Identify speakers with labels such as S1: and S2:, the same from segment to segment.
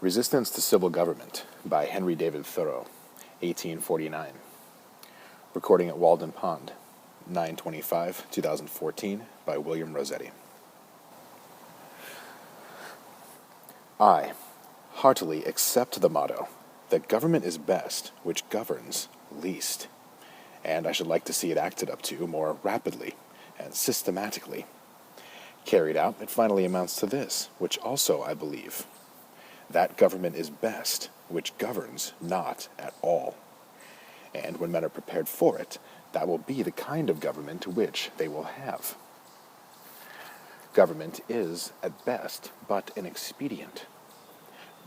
S1: Resistance to Civil Government by Henry David Thoreau, 1849. Recording at Walden Pond, 9/25/2014 by William Rossetti. I heartily accept the motto that government is best which governs least, and I should like to see it acted up to more rapidly and systematically. Carried out, it finally amounts to this, which also I believe: that government is best which governs not at all. And when men are prepared for it, that will be the kind of government which they will have. Government is, at best, but an expedient.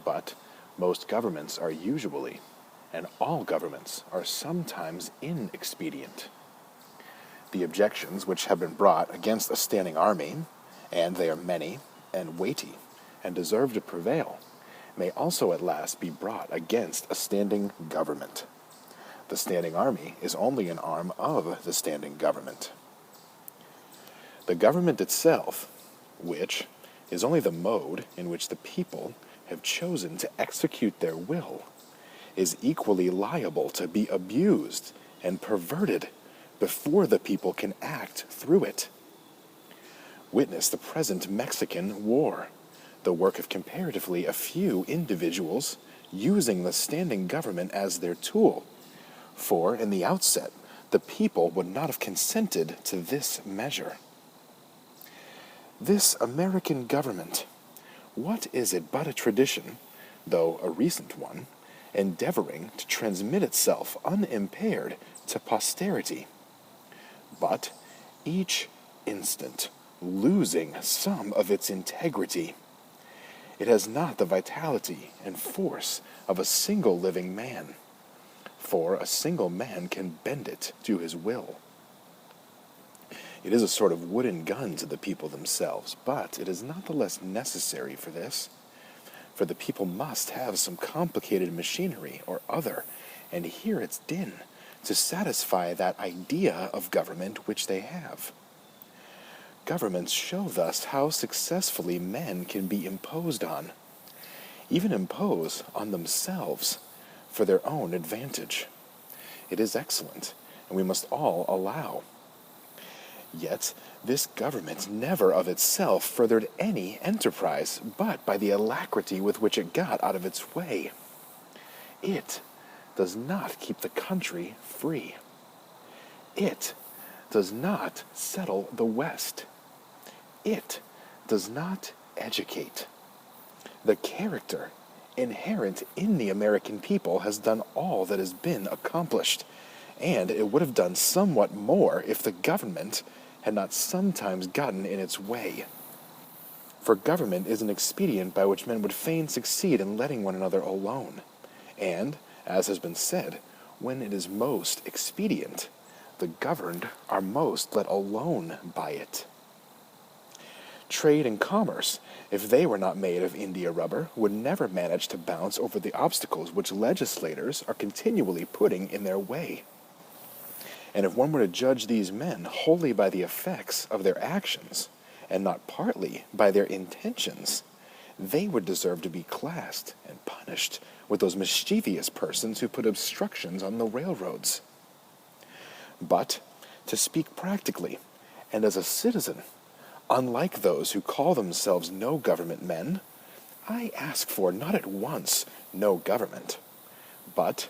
S1: But most governments are usually, and all governments are sometimes, inexpedient. The objections which have been brought against a standing army, and they are many and weighty, and deserve to prevail, may also at last be brought against a standing government. The standing army is only an arm of the standing government. The government itself, which is only the mode in which the people have chosen to execute their will, is equally liable to be abused and perverted before the people can act through it. Witness the present Mexican War, the work of comparatively a few individuals using the standing government as their tool, for in the outset the people would not have consented to this measure. This American government, what is it but a tradition, though a recent one, endeavoring to transmit itself unimpaired to posterity, but each instant losing some of its integrity? It has not the vitality and force of a single living man, for a single man can bend it to his will. It is a sort of wooden gun to the people themselves, but it is not the less necessary for this, for the people must have some complicated machinery or other, and hear its din, to satisfy that idea of government which they have. Governments show thus how successfully men can be imposed on, even impose on themselves for their own advantage. It is excellent, and we must all allow. Yet this government never of itself furthered any enterprise, but by the alacrity with which it got out of its way. It does not keep the country free. It does not settle the West. It does not educate. The character inherent in the American people has done all that has been accomplished, and it would have done somewhat more if the government had not sometimes gotten in its way. For government is an expedient by which men would fain succeed in letting one another alone, and, as has been said, when it is most expedient, the governed are most let alone by it. Trade and commerce, if they were not made of India rubber, would never manage to bounce over the obstacles which legislators are continually putting in their way. And if one were to judge these men wholly by the effects of their actions, and not partly by their intentions, they would deserve to be classed and punished with those mischievous persons who put obstructions on the railroads. But, to speak practically, and as a citizen, unlike those who call themselves no government men, I ask for not at once no government, but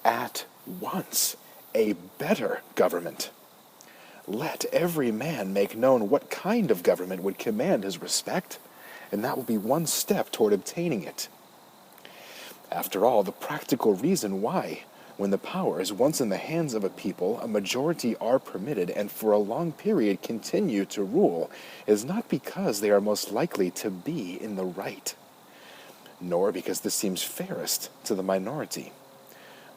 S1: at once a better government. Let every man make known what kind of government would command his respect, and that will be one step toward obtaining it. After all, the practical reason why, when the power is once in the hands of a people, a majority are permitted and for a long period continue to rule, is not because they are most likely to be in the right, nor because this seems fairest to the minority,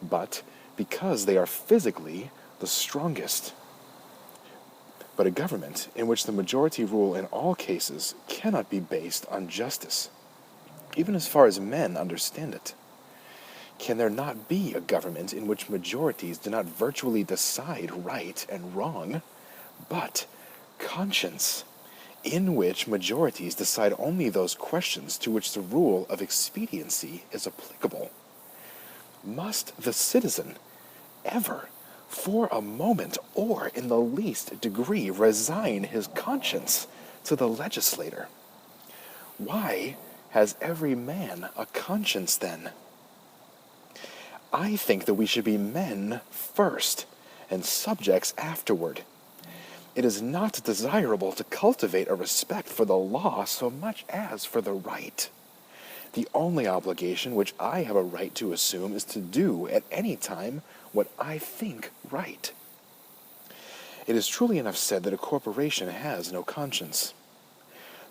S1: but because they are physically the strongest. But a government in which the majority rule in all cases cannot be based on justice, even as far as men understand it. Can there not be a government in which majorities do not virtually decide right and wrong, but conscience, in which majorities decide only those questions to which the rule of expediency is applicable. Must the citizen ever, for a moment or in the least degree, resign his conscience to the legislator? Why has every man a conscience then? I think that we should be men first and subjects afterward. It is not desirable to cultivate a respect for the law so much as for the right. The only obligation which I have a right to assume is to do at any time what I think right. It is truly enough said that a corporation has no conscience.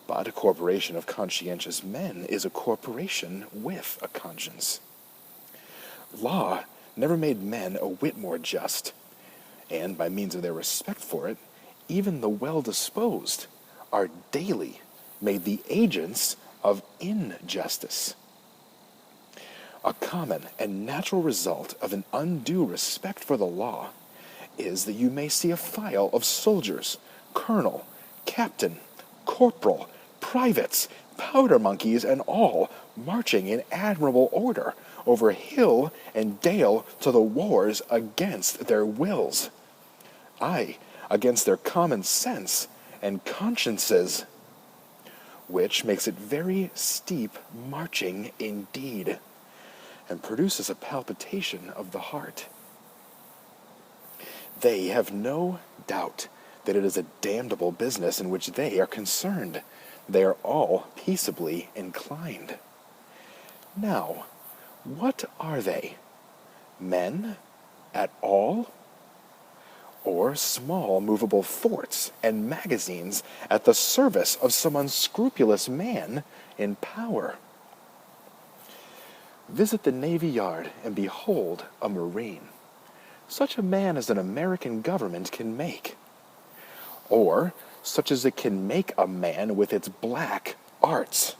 S1: But a corporation of conscientious men is a corporation with a conscience. Law never made men a whit more just, and by means of their respect for it, even the well-disposed are daily made the agents of injustice. A common and natural result of an undue respect for the law is that you may see a file of soldiers, colonel, captain, corporal, privates, powder monkeys, and all marching in admirable order over hill and dale to the wars against their wills, aye, against their common sense and consciences, which makes it very steep marching indeed, and produces a palpitation of the heart. They have no doubt that it is a damnable business in which they are concerned. They are all peaceably inclined. Now, what are they? Men at all? Or small movable forts and magazines at the service of some unscrupulous man in power? Visit the Navy Yard and behold a Marine, such a man as an American government can make, or such as it can make a man with its black arts,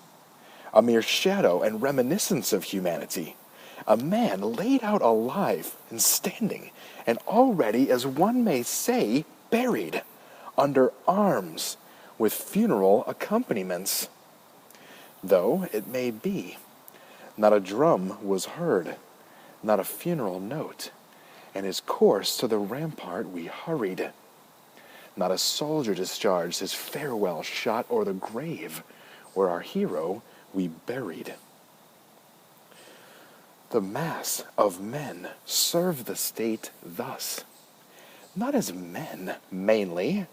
S1: a mere shadow and reminiscence of humanity, a man laid out alive and standing, and already, as one may say, buried, under arms, with funeral accompaniments. Though, it may be, not a drum was heard, not a funeral note, and his course to the rampart we hurried. Not a soldier discharged his farewell shot o'er the grave where our hero we buried. The mass of men serve the state thus, not as men mainly,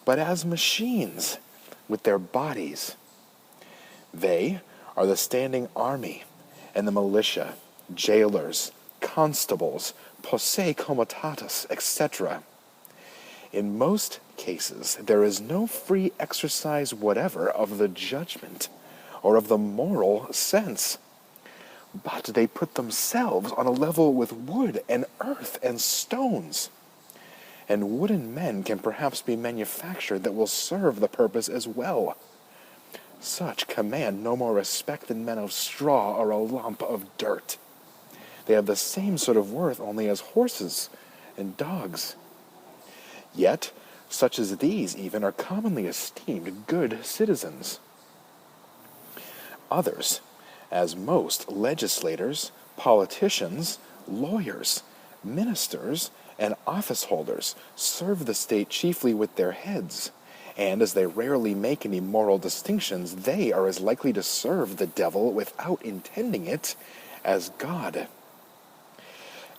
S1: but as machines with their bodies. They are the standing army and the militia, jailers, constables, posse comitatus, etc. In most cases, there is no free exercise whatever of the judgment or of the moral sense, but they put themselves on a level with wood and earth and stones. And wooden men can perhaps be manufactured that will serve the purpose as well. Such command no more respect than men of straw or a lump of dirt. They have the same sort of worth only as horses and dogs. Yet, such as these even are commonly esteemed good citizens. Others, as most legislators, politicians, lawyers, ministers, and office holders, serve the state chiefly with their heads, and as they rarely make any moral distinctions, they are as likely to serve the devil without intending it as God.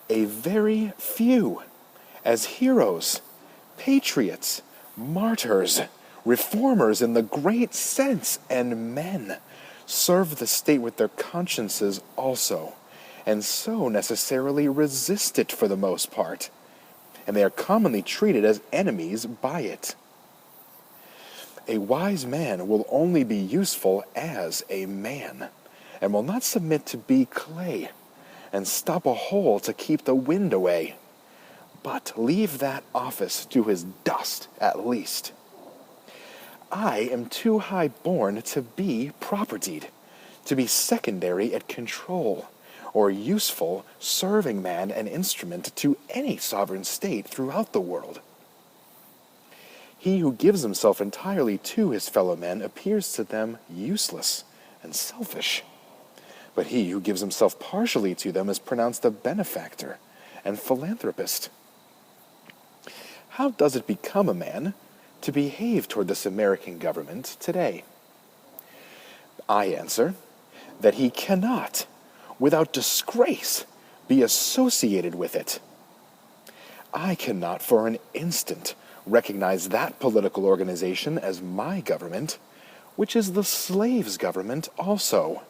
S1: A very few, as heroes, patriots, martyrs, reformers in the great sense, and men, serve the state with their consciences also, and so necessarily resist it for the most part, and they are commonly treated as enemies by it. A wise man will only be useful as a man, and will not submit to be clay, and stop a hole to keep the wind away, but leave that office to his dust at least. I am too high born to be propertied, to be secondary at control, or useful serving man and instrument to any sovereign state throughout the world. He who gives himself entirely to his fellow men appears to them useless and selfish. But he who gives himself partially to them is pronounced a benefactor and philanthropist. How does it become a man to behave toward this American government today? I answer that he cannot, without disgrace, be associated with it. I cannot for an instant recognize that political organization as my government, which is the slave's government also.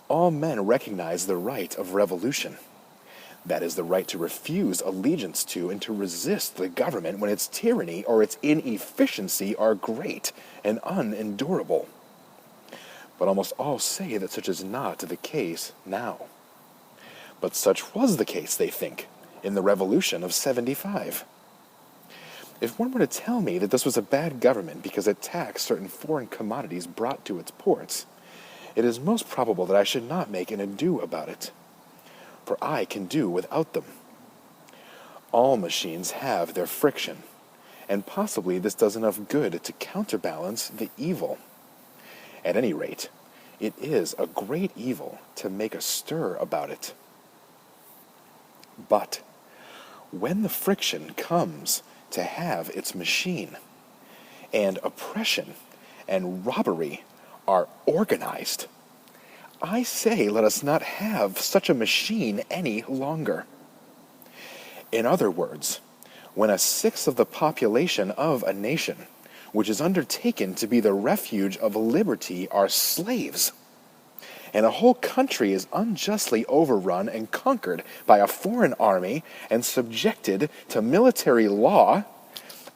S1: All men recognize the right of revolution. That is the right to refuse allegiance to and to resist the government when its tyranny or its inefficiency are great and unendurable. But almost all say that such is not the case now. But such was the case, they think, in the Revolution of '75. If one were to tell me that this was a bad government because it taxed certain foreign commodities brought to its ports, it is most probable that I should not make an ado about it, for I can do without them. All machines have their friction, and possibly this does enough good to counterbalance the evil. At any rate, it is a great evil to make a stir about it. But when the friction comes to have its machine, and oppression and robbery are organized, I say let us not have such a machine any longer. In other words, when a sixth of the population of a nation, which is undertaken to be the refuge of liberty, are slaves, and a whole country is unjustly overrun and conquered by a foreign army and subjected to military law,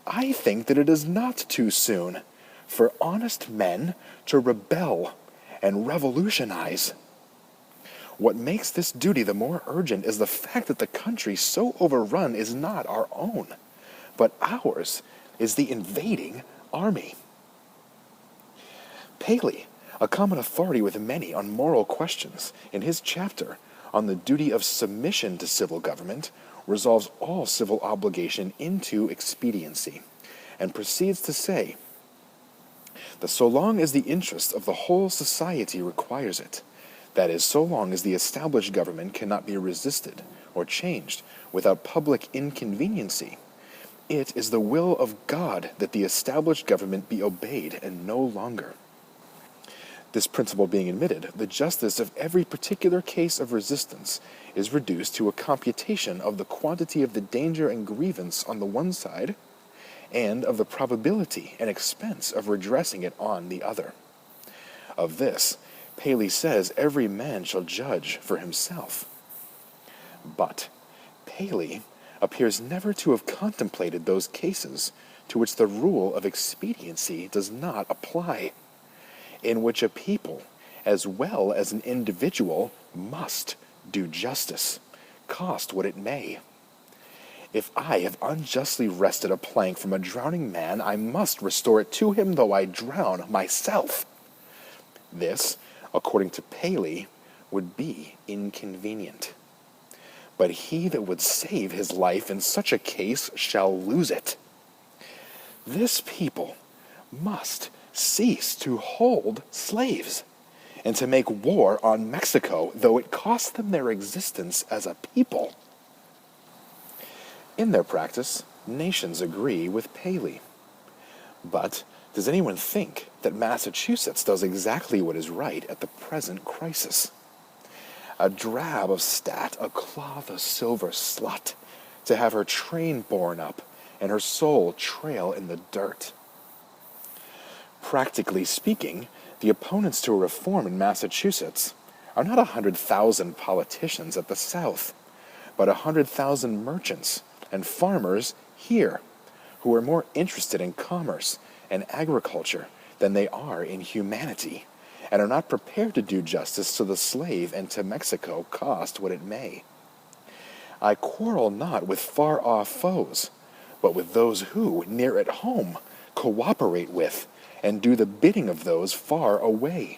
S1: I think that it is not too soon for honest men to rebel and revolutionize. What makes this duty the more urgent is the fact that the country so overrun is not our own, but ours is the invading army. Paley, a common authority with many on moral questions, in his chapter on the duty of submission to civil government, resolves all civil obligation into expediency, and proceeds to say that so long as the interest of the whole society requires it, that is, so long as the established government cannot be resisted or changed without public inconveniency, it is the will of God that the established government be obeyed and no longer. This principle being admitted, the justice of every particular case of resistance is reduced to a computation of the quantity of the danger and grievance on the one side, and of the probability and expense of redressing it on the other. Of this, Paley says every man shall judge for himself. But Paley appears never to have contemplated those cases to which the rule of expediency does not apply, in which a people, as well as an individual, must do justice, cost what it may. If I have unjustly wrested a plank from a drowning man, I must restore it to him, though I drown myself. This, according to Paley, would be inconvenient. But he that would save his life in such a case shall lose it. This people must cease to hold slaves, and to make war on Mexico, though it cost them their existence as a people. In their practice, nations agree with Paley. But does anyone think that Massachusetts does exactly what is right at the present crisis? A drab of stat, a cloth of silver slut, to have her train borne up and her soul trail in the dirt. Practically speaking, the opponents to a reform in Massachusetts are not 100,000 politicians at the South, but 100,000 merchants and farmers here, who are more interested in commerce and agriculture than they are in humanity, and are not prepared to do justice to the slave and to Mexico, cost what it may. I quarrel not with far-off foes, but with those who, near at home, cooperate with and do the bidding of those far away,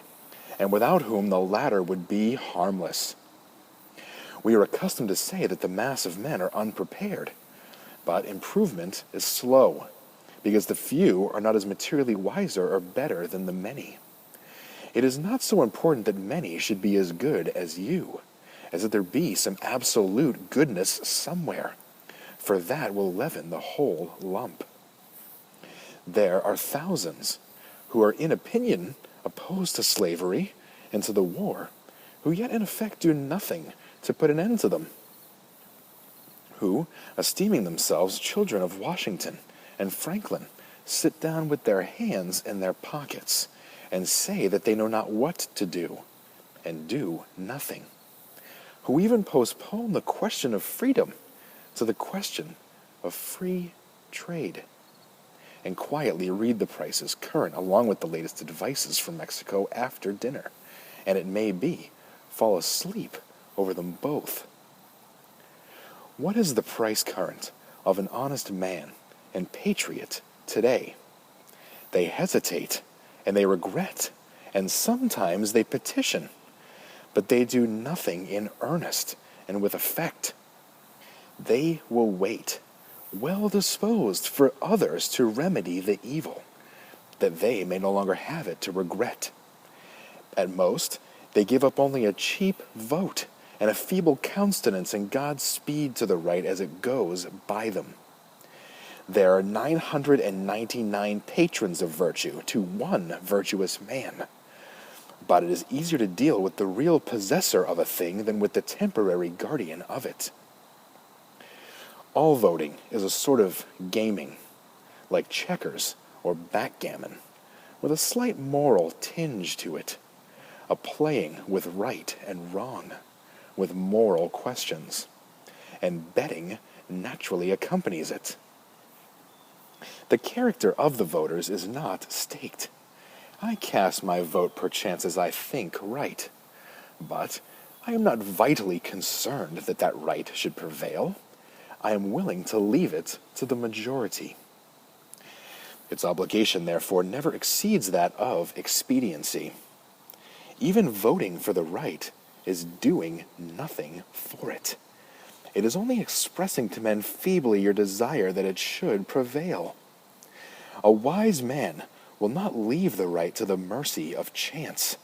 S1: and without whom the latter would be harmless. We are accustomed to say that the mass of men are unprepared, but improvement is slow, because the few are not as materially wiser or better than the many. It is not so important that many should be as good as you, as that there be some absolute goodness somewhere, for that will leaven the whole lump. There are thousands who are in opinion opposed to slavery and to the war, who yet in effect do nothing to put an end to them, who, esteeming themselves children of Washington and Franklin, sit down with their hands in their pockets and say that they know not what to do, and do nothing, who even postpone the question of freedom to the question of free trade, and quietly read the prices current along with the latest advices from Mexico after dinner, and it may be, fall asleep over them both. What is the price current of an honest man and patriot today? They hesitate, and they regret, and sometimes they petition, but they do nothing in earnest and with effect. They will wait, well disposed for others to remedy the evil, that they may no longer have it to regret. At most, they give up only a cheap vote and a feeble countenance and Godspeed to the right as it goes by them. There are 999 patrons of virtue to one virtuous man, but it is easier to deal with the real possessor of a thing than with the temporary guardian of it. All voting is a sort of gaming, like checkers or backgammon, with a slight moral tinge to it, a playing with right and wrong, with moral questions, and betting naturally accompanies it. The character of the voters is not staked. I cast my vote perchance as I think right, but I am not vitally concerned that that right should prevail. I am willing to leave it to the majority. Its obligation, therefore, never exceeds that of expediency. Even voting for the right is doing nothing for it. It is only expressing to men feebly your desire that it should prevail. A wise man will not leave the right to the mercy of chance,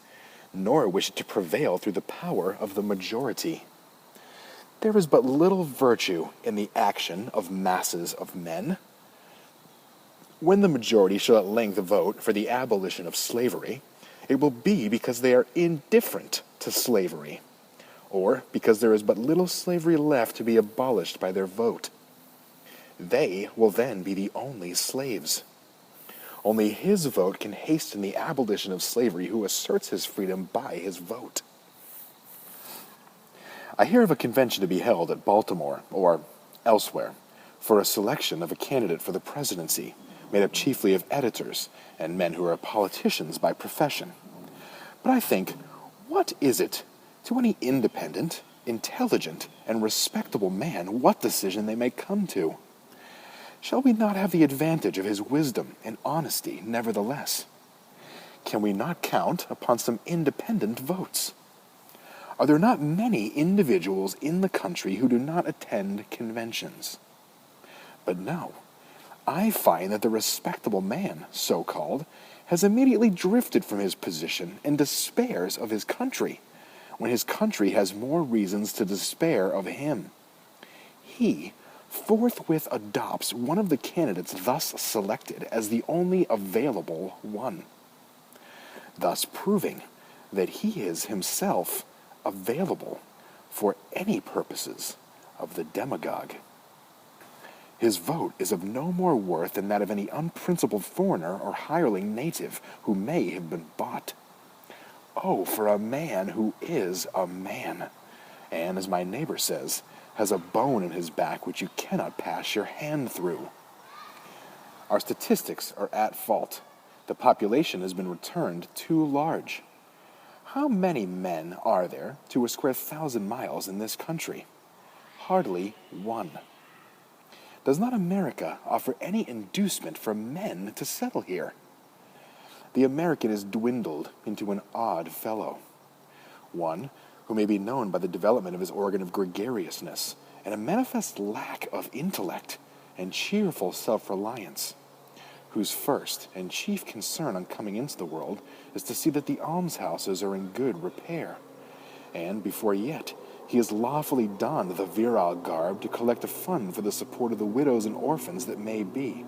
S1: nor wish it to prevail through the power of the majority. There is but little virtue in the action of masses of men. When the majority shall at length vote for the abolition of slavery, it will be because they are indifferent to slavery, or because there is but little slavery left to be abolished by their vote. They will then be the only slaves. Only his vote can hasten the abolition of slavery who asserts his freedom by his vote. I hear of a convention to be held at Baltimore, or elsewhere, for a selection of a candidate for the presidency, made up chiefly of editors and men who are politicians by profession. But I think, what is it to any independent, intelligent, and respectable man what decision they may come to? Shall we not have the advantage of his wisdom and honesty nevertheless? Can we not count upon some independent votes? Are there not many individuals in the country who do not attend conventions? But no, I find that the respectable man, so-called, has immediately drifted from his position and despairs of his country, when his country has more reasons to despair of him. He forthwith adopts one of the candidates thus selected as the only available one, thus proving that he is himself available for any purposes of the demagogue. His vote is of no more worth than that of any unprincipled foreigner or hireling native who may have been bought. Oh, for a man who is a man, and, as my neighbor says, has a bone in his back which you cannot pass your hand through. Our statistics are at fault. The population has been returned too large. How many men are there to a square 1,000 miles in this country? Hardly one. Does not America offer any inducement for men to settle here? The American is dwindled into an odd fellow, one who may be known by the development of his organ of gregariousness and a manifest lack of intellect and cheerful self-reliance, whose first and chief concern on coming into the world is to see that the almshouses are in good repair, and before yet he has lawfully donned the virile garb to collect a fund for the support of the widows and orphans that may be,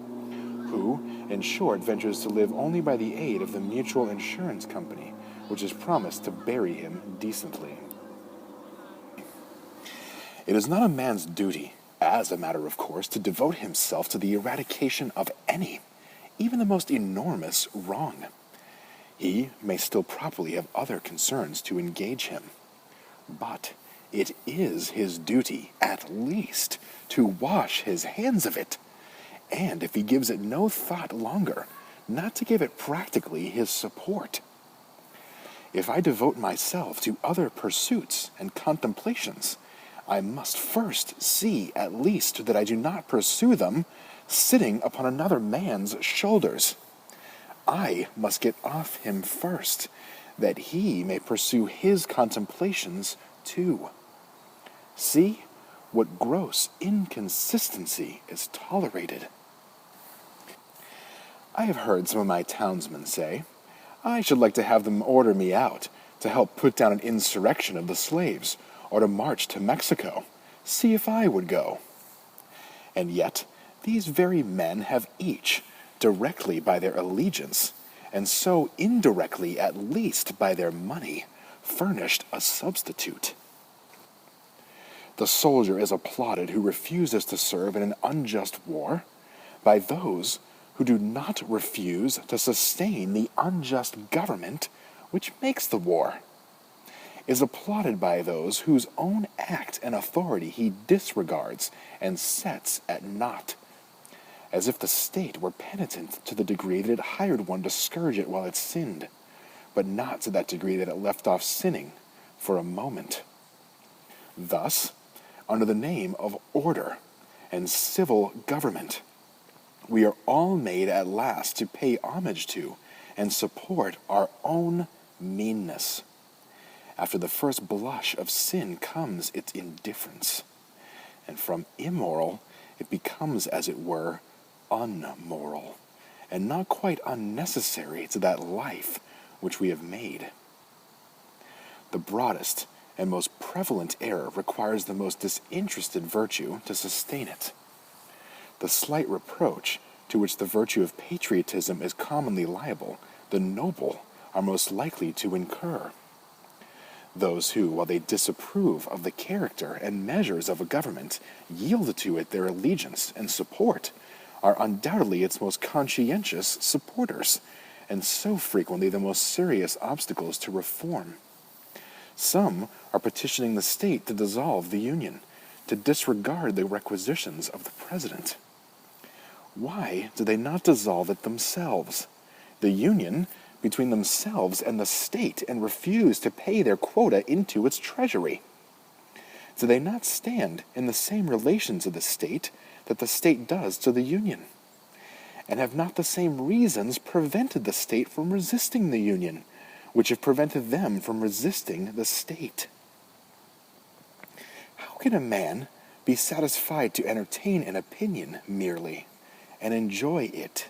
S1: who, in short, ventures to live only by the aid of the mutual insurance company, which has promised to bury him decently. It is not a man's duty, as a matter of course, to devote himself to the eradication of any, even the most enormous, wrong. He may still properly have other concerns to engage him, but it is his duty, at least, to wash his hands of it, and if he gives it no thought longer, not to give it practically his support. If I devote myself to other pursuits and contemplations, I must first see at least that I do not pursue them sitting upon another man's shoulders. I must get off him first, that he may pursue his contemplations too. See what gross inconsistency is tolerated. I have heard some of my townsmen say, I should like to have them order me out to help put down an insurrection of the slaves, or to march to Mexico, see if I would go. And yet, these very men have each, directly by their allegiance, and so indirectly at least by their money, furnished a substitute. The soldier is applauded who refuses to serve in an unjust war by those who do not refuse to sustain the unjust government which makes the war, is applauded by those whose own act and authority he disregards and sets at naught, as if the state were penitent to the degree that it hired one to scourge it while it sinned, but not to that degree that it left off sinning for a moment. Thus, under the name of order and civil government, we are all made at last to pay homage to and support our own meanness. After the first blush of sin comes its indifference, and from immoral it becomes, as it were, unmoral, and not quite unnecessary to that life which we have made. The broadest and most prevalent error requires the most disinterested virtue to sustain it. The slight reproach to which the virtue of patriotism is commonly liable, the noble are most likely to incur. Those who, while they disapprove of the character and measures of a government, yield to it their allegiance and support, are undoubtedly its most conscientious supporters, and so frequently the most serious obstacles to reform. Some are petitioning the state to dissolve the Union, to disregard the requisitions of the President. Why do they not dissolve it themselves, the Union, between themselves and the state, and refuse to pay their quota into its treasury? Do they not stand in the same relation to the state that the state does to the Union? And have not the same reasons prevented the state from resisting the Union, which have prevented them from resisting the state? How can a man be satisfied to entertain an opinion merely, and enjoy it?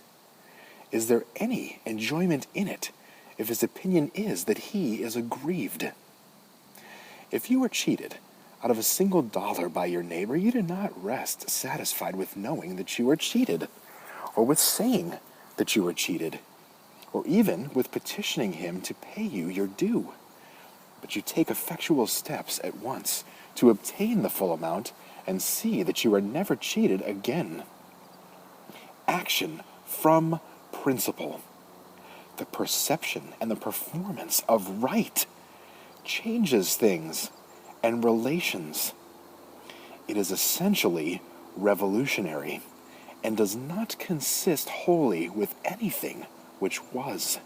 S1: Is there any enjoyment in it, if his opinion is that he is aggrieved? If you are cheated out of a single dollar by your neighbor, you do not rest satisfied with knowing that you are cheated, or with saying that you are cheated, or even with petitioning him to pay you your due. But you take effectual steps at once to obtain the full amount and see that you are never cheated again. Action from principle, the perception and the performance of right, changes things and relations. It is essentially revolutionary, and does not consist wholly with anything which was.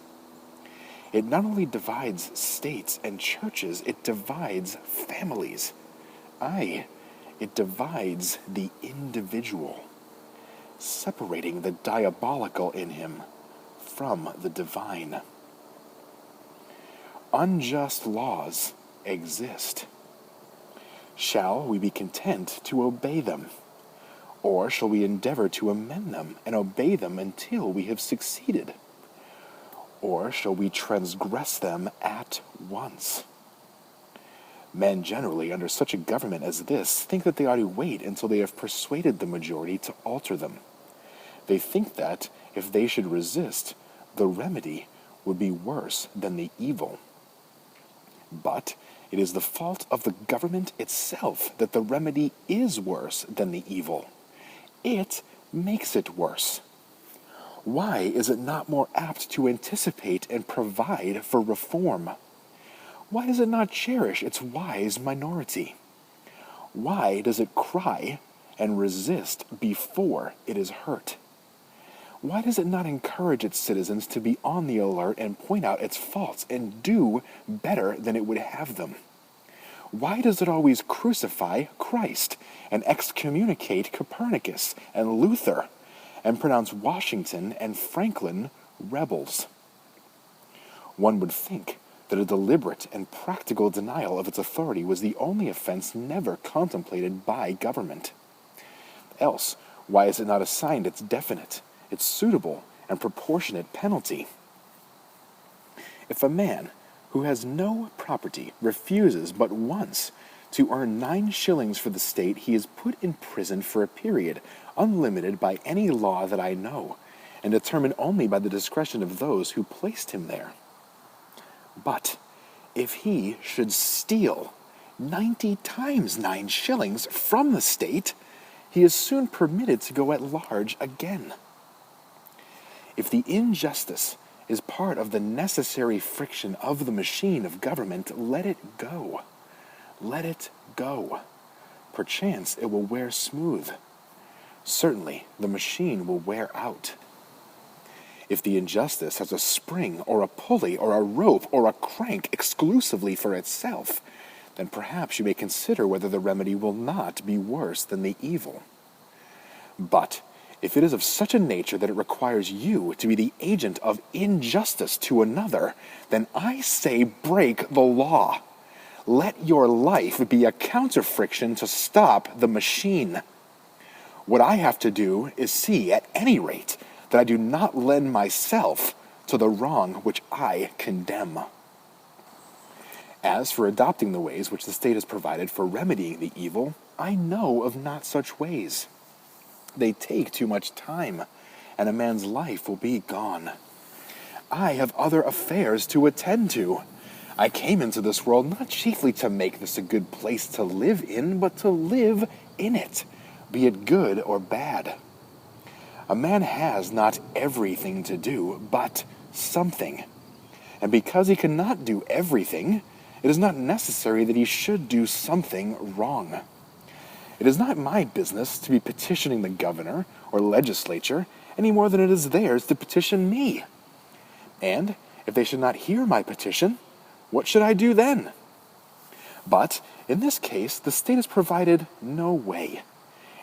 S1: It not only divides states and churches, it divides families. Aye, it divides the individual, separating the diabolical in him from the divine. Unjust laws exist. Shall we be content to obey them? Or shall we endeavor to amend them and obey them until we have succeeded? Or shall we transgress them at once? Men generally, under such a government as this, think that they ought to wait until they have persuaded the majority to alter them. They think that, if they should resist, the remedy would be worse than the evil. But it is the fault of the government itself that the remedy is worse than the evil. It makes it worse. Why is it not more apt to anticipate and provide for reform? Why does it not cherish its wise minority? Why does it cry and resist before it is hurt? Why does it not encourage its citizens to be on the alert and point out its faults and do better than it would have them? Why does it always crucify Christ and excommunicate Copernicus and Luther and pronounce Washington and Franklin rebels? One would think that a deliberate and practical denial of its authority was the only offense never contemplated by government. Else, why is it not assigned its definite, its suitable, and proportionate penalty? If a man who has no property refuses but once to earn 9 shillings for the state, he is put in prison for a period unlimited by any law that I know, and determined only by the discretion of those who placed him there. But if he should steal 90 times 9 shillings from the state, he is soon permitted to go at large again. If the injustice is part of the necessary friction of the machine of government, let it go. Let it go. Perchance it will wear smooth. Certainly the machine will wear out. If the injustice has a spring or a pulley or a rope or a crank exclusively for itself, then perhaps you may consider whether the remedy will not be worse than the evil. But if it is of such a nature that it requires you to be the agent of injustice to another, then I say break the law. Let your life be a counter-friction to stop the machine. What I have to do is see, at any rate, that I do not lend myself to the wrong which I condemn. As for adopting the ways which the state has provided for remedying the evil, I know of not such ways. They take too much time, and a man's life will be gone. I have other affairs to attend to. I came into this world not chiefly to make this a good place to live in, but to live in it, be it good or bad. A man has not everything to do, but something. And because he cannot do everything, it is not necessary that he should do something wrong. It is not my business to be petitioning the governor or legislature any more than it is theirs to petition me. And if they should not hear my petition, what should I do then? But in this case, the state has provided no way.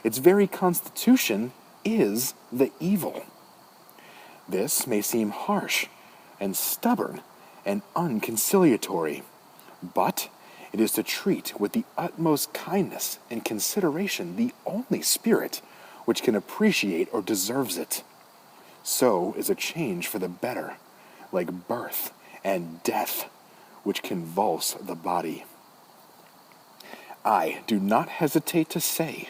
S1: Its very constitution is the evil. This may seem harsh and stubborn and unconciliatory, but it is to treat with the utmost kindness and consideration the only spirit which can appreciate or deserves it. So is a change for the better, like birth and death, which convulse the body. I do not hesitate to say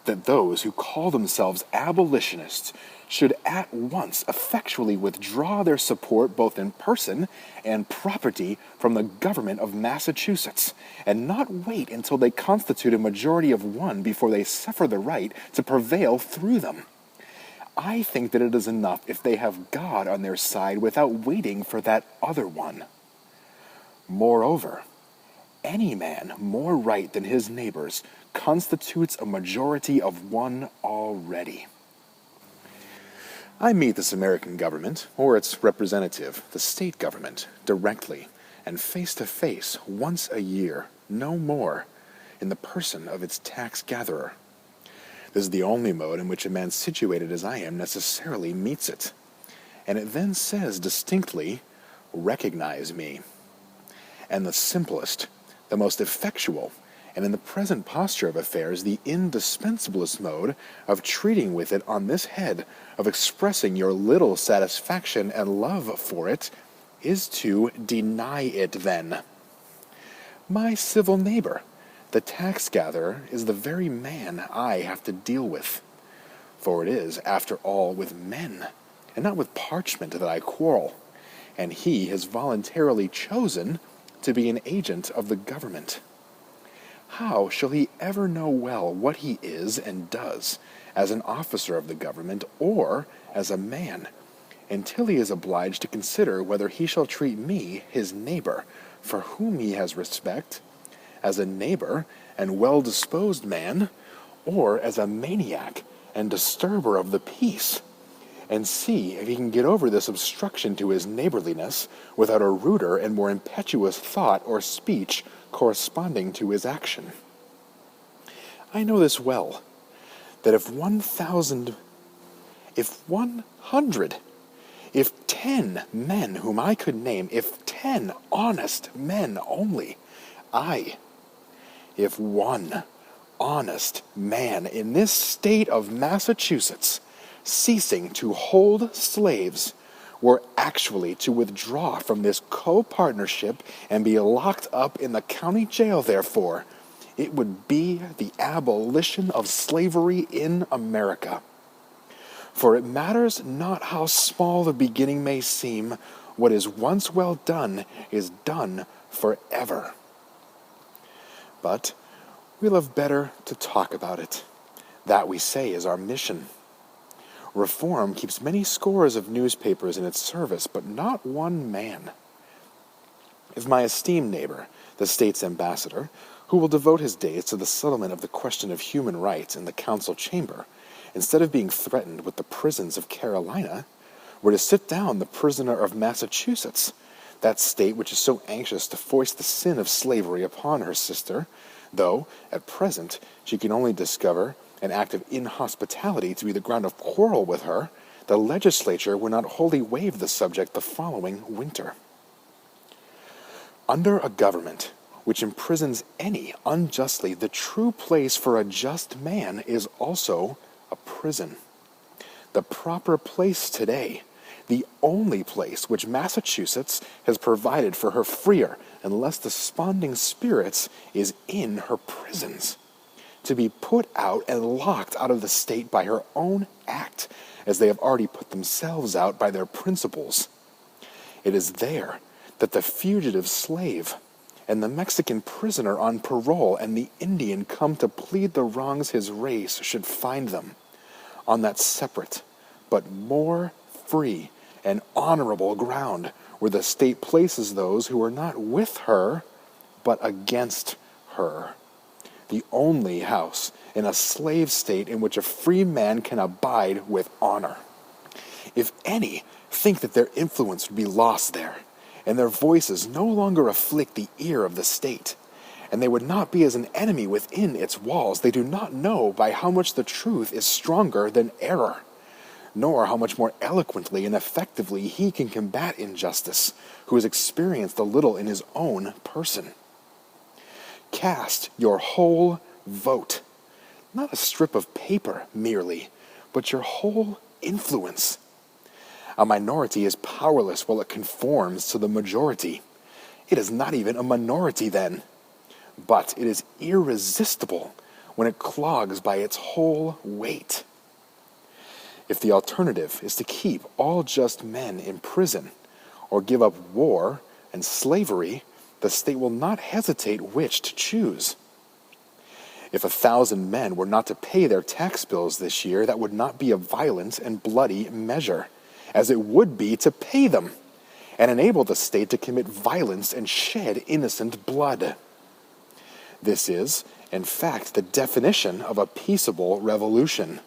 S1: that those who call themselves abolitionists should at once effectually withdraw their support both in person and property from the government of Massachusetts, and not wait until they constitute a majority of one before they suffer the right to prevail through them. I think that it is enough if they have God on their side without waiting for that other one. Moreover, any man more right than his neighbors constitutes a majority of one already. I meet this American government, or its representative, the state government, directly and face to face once a year, no more, in the person of its tax gatherer. This is the only mode in which a man situated as I am necessarily meets it, and it then says distinctly, "Recognize me." And the simplest, the most effectual, and in the present posture of affairs the indispensablest mode of treating with it on this head, of expressing your little satisfaction and love for it, is to deny it then. My civil neighbor, the tax-gatherer, is the very man I have to deal with. For it is, after all, with men, and not with parchment that I quarrel, and he has voluntarily chosen to be an agent of the government. How shall he ever know well what he is and does as an officer of the government or as a man, until he is obliged to consider whether he shall treat me, his neighbor, for whom he has respect, as a neighbor and well-disposed man, or as a maniac and disturber of the peace, and see if he can get over this obstruction to his neighborliness without a ruder and more impetuous thought or speech corresponding to his action. I know this well, that if 1,000, if 100, if 10 men whom I could name, if 10 honest men only, if one honest man in this state of Massachusetts, ceasing to hold slaves, were actually to withdraw from this co-partnership and be locked up in the county jail therefore, it would be the abolition of slavery in America. For it matters not how small the beginning may seem, what is once well done is done forever. But we love better to talk about it. That, we say, is our mission. Reform keeps many scores of newspapers in its service, but not one man. If my esteemed neighbor, the state's ambassador, who will devote his days to the settlement of the question of human rights in the council chamber, instead of being threatened with the prisons of Carolina, were to sit down the prisoner of Massachusetts, that state which is so anxious to foist the sin of slavery upon her sister, though, at present, she can only discover an act of inhospitality to be the ground of quarrel with her, the legislature would not wholly waive the subject the following winter. Under a government which imprisons any unjustly, the true place for a just man is also a prison. The proper place today, the only place which Massachusetts has provided for her freer and less desponding spirits, is in her prisons, to be put out and locked out of the state by her own act, as they have already put themselves out by their principles. It is there that the fugitive slave and the Mexican prisoner on parole and the Indian come to plead the wrongs his race should find them, on that separate but more free and honorable ground where the state places those who are not with her but against her. The only house in a slave state in which a free man can abide with honor. If any think that their influence would be lost there, and their voices no longer afflict the ear of the state, and they would not be as an enemy within its walls, they do not know by how much the truth is stronger than error, nor how much more eloquently and effectively he can combat injustice, who has experienced a little in his own person. Cast your whole vote, not a strip of paper merely, but your whole influence. A minority is powerless while it conforms to the majority. It is not even a minority then, but it is irresistible when it clogs by its whole weight. If the alternative is to keep all just men in prison, or give up war and slavery, the state will not hesitate which to choose. If 1,000 men were not to pay their tax bills this year, that would not be a violent and bloody measure, as it would be to pay them, and enable the state to commit violence and shed innocent blood. This is, in fact, the definition of a peaceable revolution,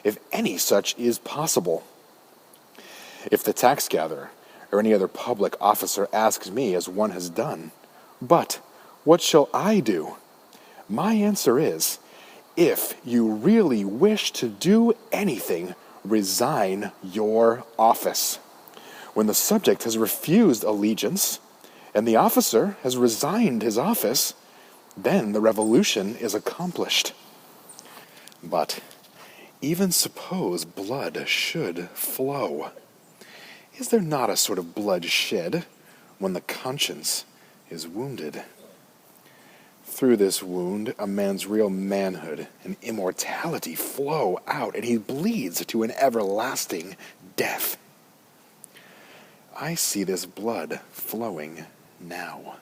S1: if any such is possible. If the tax gatherer or any other public officer asks me, as one has done, "But what shall I do?" my answer is, if you really wish to do anything, resign your office. When the subject has refused allegiance, and the officer has resigned his office, Then the revolution is accomplished. But even suppose blood should flow. Is there not a sort of blood shed when the conscience is wounded? Through this wound, a man's real manhood and immortality flow out, and he bleeds to an everlasting death. I see this blood flowing now.